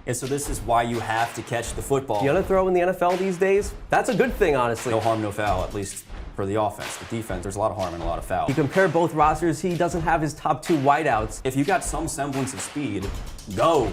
And so this is why you have to catch the football. You want to throw in the NFL these days? That's a good thing, honestly. No harm, no foul, at least for the offense. The defense, there's a lot of harm and a lot of foul. You compare both rosters, he doesn't have his top two wideouts. If you got some semblance of speed, go.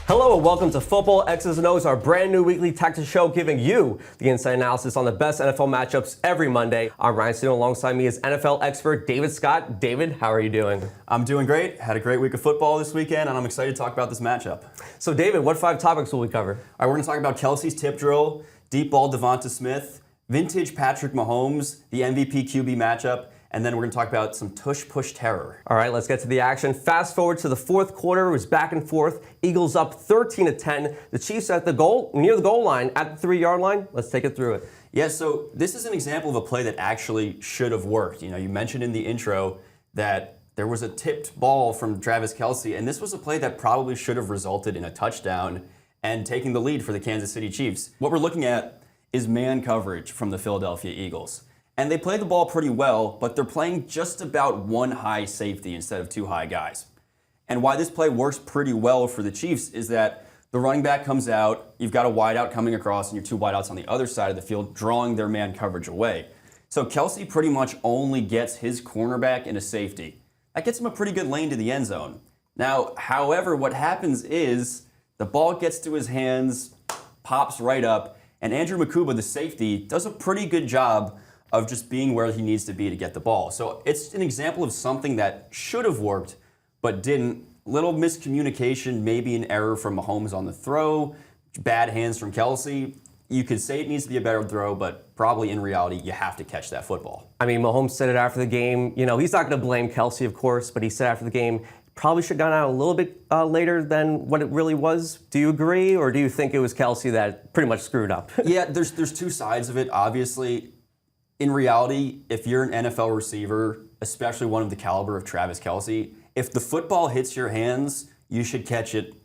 Hello and welcome to Football X's&Os, our brand new weekly tactics show giving you the inside analysis on the best NFL matchups every Monday. I'm Ryan Sanudo, alongside me is NFL expert David Scott. David, how are you doing? I'm doing great. Had a great week of football this weekend, and I'm excited to talk about this matchup. So David, what 5 topics will we cover? All right, we're going to talk about Kelce's tip drill, deep ball DaVonta Smith, vintage Patrick Mahomes, the MVP QB matchup, and then we're going to talk about some tush push terror. All right, let's get to the action. Fast forward to the fourth quarter. It was back and forth. Eagles up 13-10. The Chiefs at the goal, near the goal line, at the 3-yard line. Let's take it through it. Yeah, so this is an example of a play that actually should have worked. You know, you mentioned in the intro that there was a tipped ball from Travis Kelce, and this was a play that probably should have resulted in a touchdown and taking the lead for the Kansas City Chiefs. What we're looking at is man coverage from the Philadelphia Eagles. And they play the ball pretty well, but they're playing just about one high safety instead of 2 high guys. And why this play works pretty well for the Chiefs is that the running back comes out, you've got a wideout coming across, and your 2 wideouts on the other side of the field drawing their man coverage away. So Kelce pretty much only gets his cornerback in a safety. That gets him a pretty good lane to the end zone. Now, however, what happens is the ball gets to his hands, pops right up, and Andrew Makuba, the safety, does a pretty good job of just being where he needs to be to get the ball. So it's an example of something that should have worked, but didn't. Little miscommunication, maybe an error from Mahomes on the throw, bad hands from Kelce. You could say it needs to be a better throw, but probably in reality, you have to catch that football. I mean, Mahomes said it after the game. You know, he's not going to blame Kelce, of course, but he said after the game, probably should have gone out a little bit later than what it really was. Do you agree, or do you think it was Kelce that pretty much screwed up? Yeah, there's 2 sides of it, obviously. In reality, if you're an NFL receiver, especially one of the caliber of Travis Kelce, if the football hits your hands, you should catch it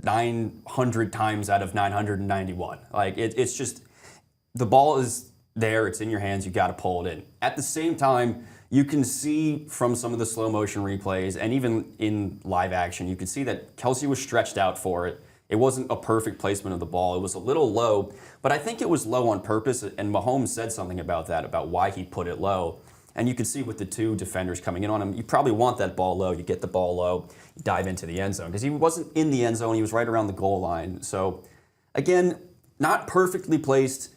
900 times out of 991. Like, it's just, the ball is there, it's in your hands, you got to pull it in. At the same time, you can see from some of the slow motion replays, and even in live action, you can see that Kelce was stretched out for it. It wasn't a perfect placement of the ball. It was a little low, but I think it was low on purpose, and Mahomes said something about that, about why he put it low. And you can see with the 2 defenders coming in on him, you probably want that ball low. You get the ball low, you dive into the end zone. Because he wasn't in the end zone, he was right around the goal line. So, again, not perfectly placed.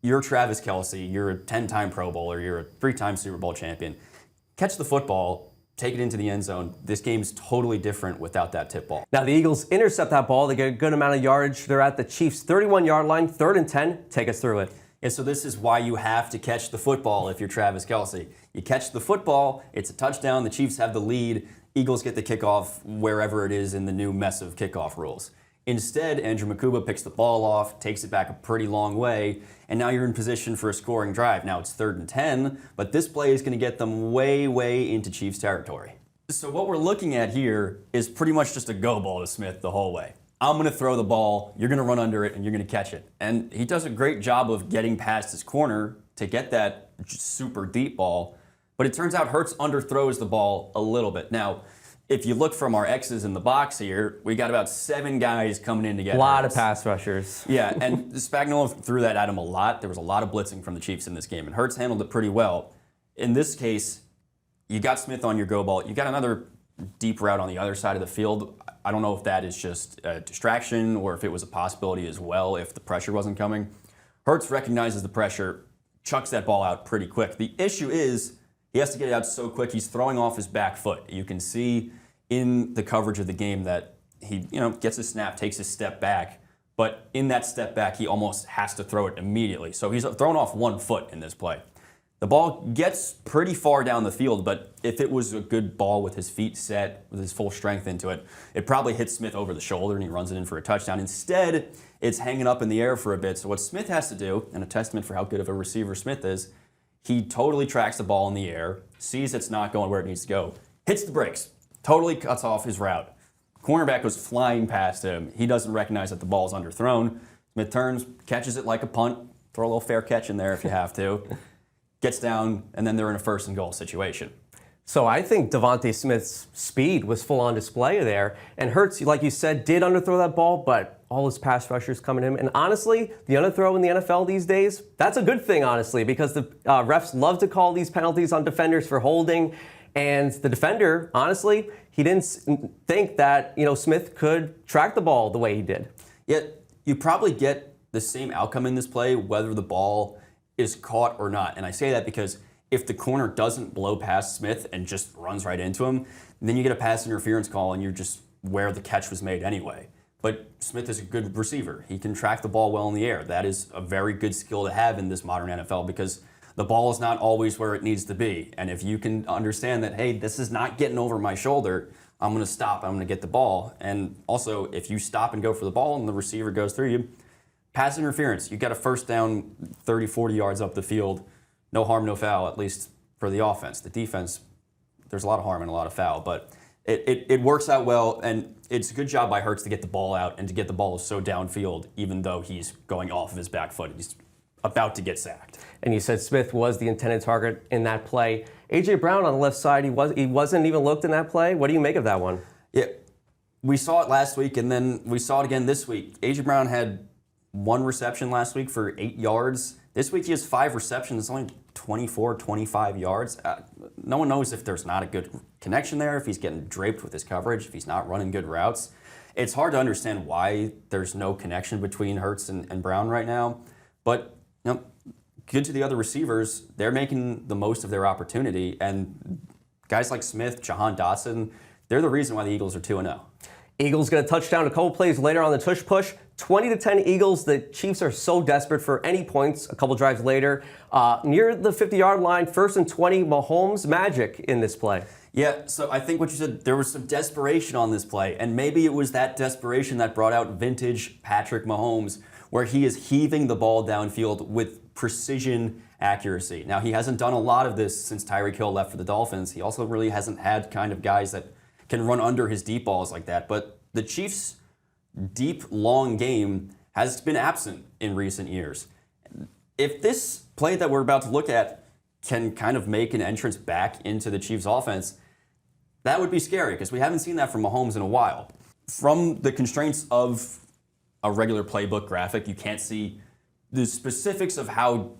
You're Travis Kelce, you're a 10-time Pro Bowler, you're a 3-time Super Bowl champion. Catch the football, take it into the end zone. This game's totally different without that tip ball. Now the Eagles intercept that ball. They get a good amount of yardage. They're at the Chiefs' 31-yard line, 3rd and 10. Take us through it. And so this is why you have to catch the football if you're Travis Kelce. You catch the football, it's a touchdown, the Chiefs have the lead, Eagles get the kickoff wherever it is in the new mess of kickoff rules. Instead, Andrew Makuba picks the ball off, takes it back a pretty long way, and now you're in position for a scoring drive. Now it's 3rd and 10, but this play is going to get them way, way into Chiefs territory. So what we're looking at here is pretty much just a go ball to Smith the whole way. I'm going to throw the ball, you're going to run under it, and you're going to catch it. And he does a great job of getting past his corner to get that super deep ball, but it turns out Hurts underthrows the ball a little bit. Now, if you look from our X's in the box here, we got about 7 guys coming in to get a lot Hurts. of pass rushers. Yeah, and Spagnuolo threw that at him a lot. There was a lot of blitzing from the Chiefs in this game, and Hurts handled it pretty well. In this case, you got Smith on your go ball. You got another deep route on the other side of the field. I don't know if that is just a distraction or if it was a possibility as well if the pressure wasn't coming. Hurts recognizes the pressure, chucks that ball out pretty quick. The issue is he has to get it out so quick. He's throwing off his back foot. You can see in the coverage of the game that he, gets his snap, takes his step back, but in that step back, he almost has to throw it immediately. So he's thrown off 1 foot in this play. The ball gets pretty far down the field, but if it was a good ball with his feet set, with his full strength into it, it probably hits Smith over the shoulder and he runs it in for a touchdown. Instead, it's hanging up in the air for a bit. So what Smith has to do, and a testament for how good of a receiver Smith is, he totally tracks the ball in the air, sees it's not going where it needs to go, hits the brakes, totally cuts off his route. Cornerback goes flying past him. He doesn't recognize that the ball is underthrown. Smith turns, catches it like a punt, throw a little fair catch in there if you have to. gets down, and then they're in a first and goal situation. So I think DaVonta Smith's speed was full on display there. And Hurts, like you said, did underthrow that ball, but all his pass rushers coming to him. And honestly, the underthrow in the NFL these days, that's a good thing, honestly, because the refs love to call these penalties on defenders for holding. And the defender, honestly, he didn't think that, Smith could track the ball the way he did. Yet you probably get the same outcome in this play, whether the ball is caught or not. And I say that because if the corner doesn't blow past Smith and just runs right into him, then you get a pass interference call and you're just where the catch was made anyway. But Smith is a good receiver. He can track the ball well in the air. That is a very good skill to have in this modern NFL because the ball is not always where it needs to be. And if you can understand that, hey, this is not getting over my shoulder, I'm going to stop, I'm going to get the ball. And also, if you stop and go for the ball and the receiver goes through you, pass interference. You got a first down 30, 40 yards up the field. No harm, no foul, at least for the offense. The defense, there's a lot of harm and a lot of foul, but it works out well, and it's a good job by Hurts to get the ball out and to get the ball so downfield, even though he's going off of his back foot. He's about to get sacked. And you said Smith was the intended target in that play. A.J. Brown on the left side, he wasn't even looked in that play. What do you make of that one? Yeah, we saw it last week, and then we saw it again this week. A.J. Brown had one reception last week for 8 yards. This week he has 5 receptions. It's only 24, 25 yards. No one knows if there's not a good connection there, if he's getting draped with his coverage, if he's not running good routes. It's hard to understand why there's no connection between Hurts and Brown right now. But good to the other receivers. They're making the most of their opportunity. And guys like Smith, Jahan Dotson, they're the reason why the Eagles are 2-0. Eagles get a touchdown a couple plays later on the Tush Push. 20-10 Eagles. The Chiefs are so desperate for any points a couple drives later. Near the 50-yard line, 1st and 20, Mahomes Magic in this play. Yeah, so I think what you said, there was some desperation on this play, and maybe it was that desperation that brought out vintage Patrick Mahomes, where he is heaving the ball downfield with precision accuracy. Now, he hasn't done a lot of this since Tyreek Hill left for the Dolphins. He also really hasn't had kind of guys that can run under his deep balls like that. But the Chiefs' deep, long game has been absent in recent years. If this play that we're about to look at can kind of make an entrance back into the Chiefs' offense, that would be scary because we haven't seen that from Mahomes in a while. From the constraints of a regular playbook graphic, you can't see the specifics of how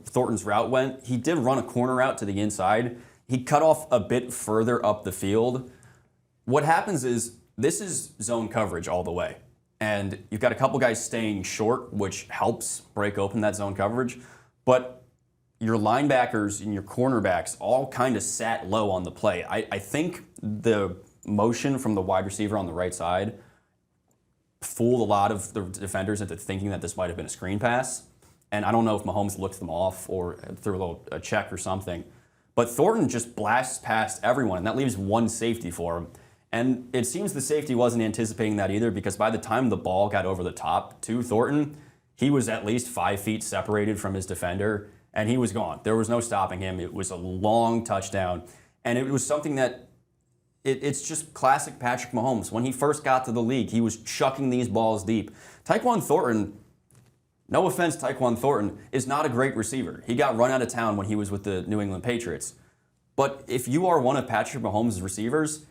Thornton's route went. He did run a corner route to the inside. He cut off a bit further up the field. What happens is this is zone coverage all the way. And you've got a couple guys staying short, which helps break open that zone coverage. But your linebackers and your cornerbacks all kind of sat low on the play. I think the motion from the wide receiver on the right side fooled a lot of the defenders into thinking that this might have been a screen pass. And I don't know if Mahomes looked them off or threw a check or something. But Thornton just blasts past everyone, and that leaves one safety for him. And it seems the safety wasn't anticipating that either, because by the time the ball got over the top to Thornton, he was at least 5 feet separated from his defender, and he was gone. There was no stopping him. It was a long touchdown, and it was something that it's just classic Patrick Mahomes. When he first got to the league, he was chucking these balls deep. Tyquan Thornton, no offense, Tyquan Thornton, is not a great receiver. He got run out of town when he was with the New England Patriots. But if you are one of Patrick Mahomes' receivers,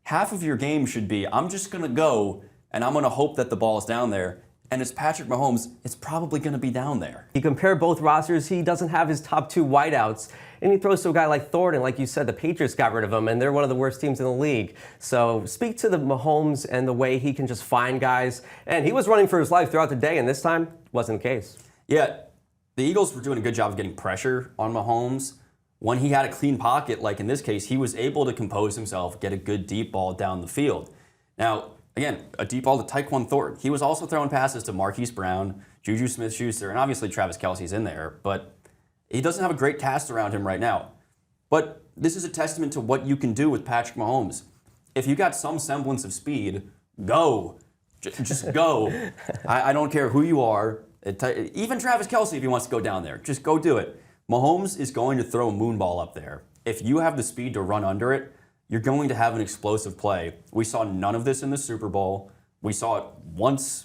half of your game should be, I'm just going to go and I'm going to hope that the ball is down there. And it's Patrick Mahomes, it's probably going to be down there. You compare both rosters, he doesn't have his top 2 wideouts. And he throws to a guy like Thornton. Like you said, the Patriots got rid of him, and they're one of the worst teams in the league. So speak to the Mahomes and the way he can just find guys. And he was running for his life throughout the day, and this time wasn't the case. Yeah, the Eagles were doing a good job of getting pressure on Mahomes. When he had a clean pocket, like in this case, he was able to compose himself, get a good deep ball down the field. Now, again, a deep ball to Tyquan Thornton. He was also throwing passes to Marquise Brown, Juju Smith-Schuster, and obviously Travis Kelce's in there, but he doesn't have a great cast around him right now. But this is a testament to what you can do with Patrick Mahomes. If you got some semblance of speed, go. Just go. I don't care who you are. Even Travis Kelce, if he wants to go down there, just go do it. Mahomes is going to throw a moonball up there. If you have the speed to run under it, you're going to have an explosive play. We saw none of this in the Super Bowl. We saw it once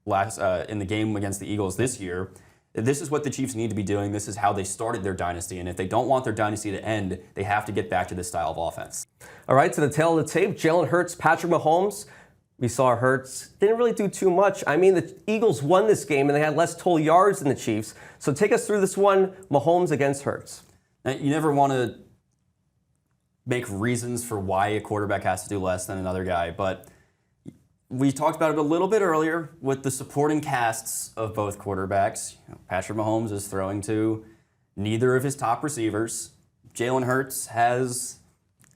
in the game against the Eagles this year. This is what the Chiefs need to be doing. This is how they started their dynasty. And if they don't want their dynasty to end, they have to get back to this style of offense. All right, to the tail of the tape, Jalen Hurts, Patrick Mahomes. We saw Hurts didn't really do too much. I mean, the Eagles won this game, and they had less total yards than the Chiefs. So take us through this one, Mahomes against Hurts. Now, you never want to make reasons for why a quarterback has to do less than another guy, but we talked about it a little bit earlier with the supporting casts of both quarterbacks. Patrick Mahomes is throwing to neither of his top receivers. Jalen Hurts has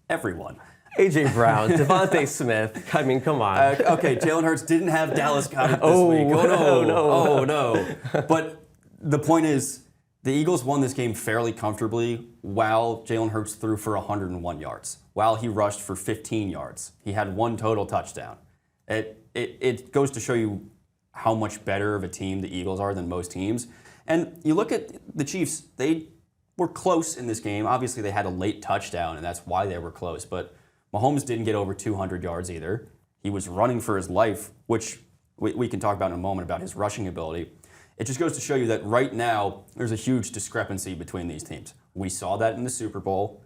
everyone. A.J. Brown, DaVonta Smith. I mean, come on. Okay, Jalen Hurts didn't have Dallas Goedert this week. Oh, no. But the point is, the Eagles won this game fairly comfortably while Jalen Hurts threw for 101 yards, while he rushed for 15 yards. He had one total touchdown. It goes to show you how much better of a team the Eagles are than most teams. And you look at the Chiefs, they were close in this game. Obviously, they had a late touchdown, and that's why they were close. But Mahomes didn't get over 200 yards either. He was running for his life, which we can talk about in a moment about his rushing ability. It just goes to show you that right now, there's a huge discrepancy between these teams. We saw that in the Super Bowl.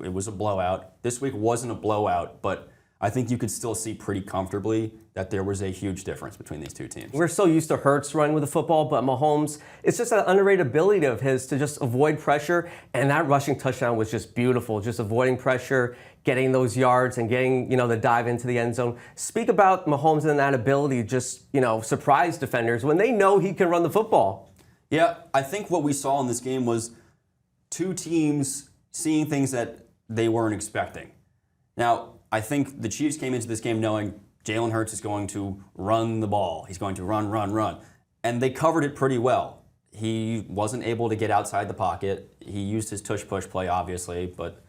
It was a blowout. This week wasn't a blowout, but I think you could still see pretty comfortably that there was a huge difference between these two teams. We're so used to Hurts running with the football, but Mahomes, it's just an underrated ability of his to just avoid pressure, and that rushing touchdown was just beautiful, just avoiding pressure, getting those yards, and getting, the dive into the end zone. Speak about Mahomes and that ability to just, surprise defenders when they know he can run the football. Yeah, I think what we saw in this game was two teams seeing things that they weren't expecting. Now, I think the Chiefs came into this game knowing Jalen Hurts is going to run the ball. He's going to run. And they covered it pretty well. He wasn't able to get outside the pocket. He used his tush push play, obviously, but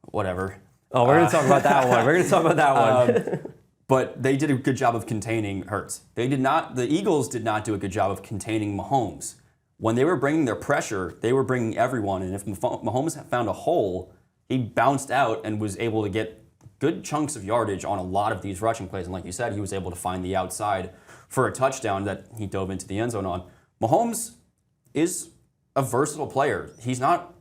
whatever. Oh, we're going to talk about that one. We're going to talk about that one. But they did a good job of containing Hurts. The Eagles did not do a good job of containing Mahomes. When they were bringing their pressure, they were bringing everyone. And if Mahomes found a hole, he bounced out and was able to get good chunks of yardage on a lot of these rushing plays. And like you said, he was able to find the outside for a touchdown that he dove into the end zone on. Mahomes is a versatile player. He's not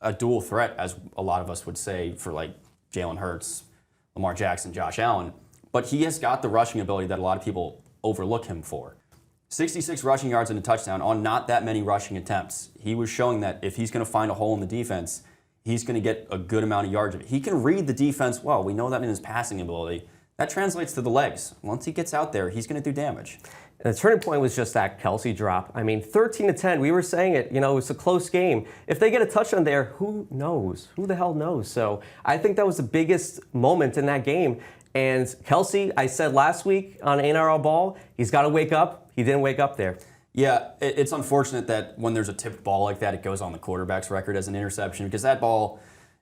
a dual threat, as a lot of us would say for like Jalen Hurts, Lamar Jackson, Josh Allen. But he has got the rushing ability that a lot of people overlook him for. 66 rushing yards and a touchdown on not that many rushing attempts. He was showing that if he's going to find a hole in the defense, he's going to get a good amount of yards. He can read the defense well. We know that in his passing ability. That translates to the legs. Once he gets out there, he's going to do damage. And the turning point was just that Kelce drop. I mean, 13-10, we were saying it, it's a close game. If they get a touchdown there, who knows? Who the hell knows? So I think that was the biggest moment in that game. And Kelce, I said last week on NRL Ball, he's got to wake up. He didn't wake up there. Yeah, it's unfortunate that when there's a tipped ball like that, it goes on the quarterback's record as an interception because that ball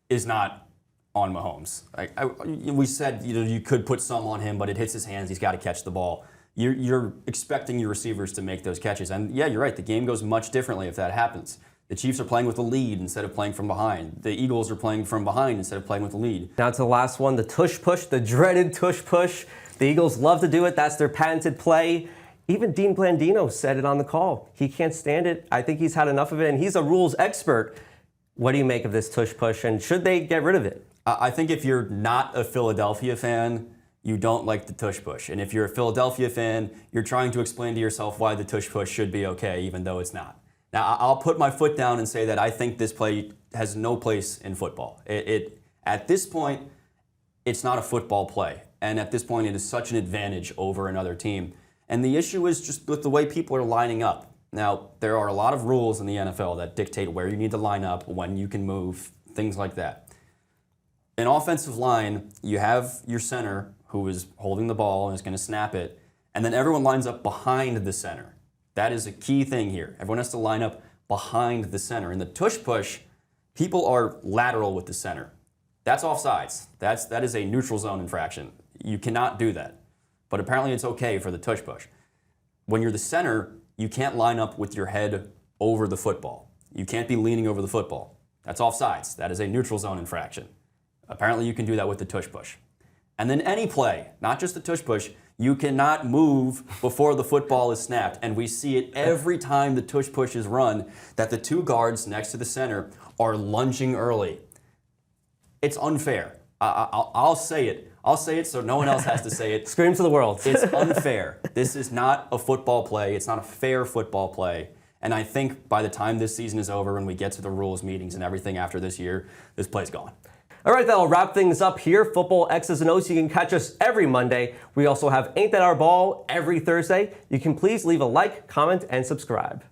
is not on Mahomes. We said you could put some on him, but it hits his hands. He's got to catch the ball. You're expecting your receivers to make those catches. And yeah, you're right. The game goes much differently if that happens. The Chiefs are playing with the lead instead of playing from behind. The Eagles are playing from behind instead of playing with the lead. Now to the last one, the tush push, the dreaded tush push. The Eagles love to do it. That's their patented play. Even Dean Blandino said it on the call. He can't stand it. I think he's had enough of it, and he's a rules expert. What do you make of this tush push, and should they get rid of it? I think if you're not a Philadelphia fan, you don't like the tush push. And if you're a Philadelphia fan, you're trying to explain to yourself why the tush push should be okay, even though it's not. Now, I'll put my foot down and say that I think this play has no place in football. At this point, it's not a football play. And at this point, it is such an advantage over another team. And the issue is just with the way people are lining up. Now, there are a lot of rules in the NFL that dictate where you need to line up, when you can move, things like that. In offensive line, you have your center who is holding the ball and is going to snap it, and then everyone lines up behind the center. That is a key thing here. Everyone has to line up behind the center. In the tush push, people are lateral with the center. That's offsides. That is a neutral zone infraction. You cannot do that. But apparently it's okay for the tush push. When you're the center, you can't line up with your head over the football. You can't be leaning over the football. That's offsides. That is a neutral zone infraction. Apparently you can do that with the tush push. And then any play, not just the tush push, You cannot move before the football is snapped. And we see it every time the tush push is run, that the two guards next to the center are lunging early. It's unfair. I'll say it. I'll say it so no one else has to say it. Scream to the world. It's unfair. This is not a football play. It's not a fair football play. And I think by the time this season is over and we get to the rules meetings and everything after this year, this play's gone. All right, that'll wrap things up here. Football X's and O's. You can catch us every Monday. We also have Ain't That Our Ball every Thursday. You can please leave a like, comment, and subscribe.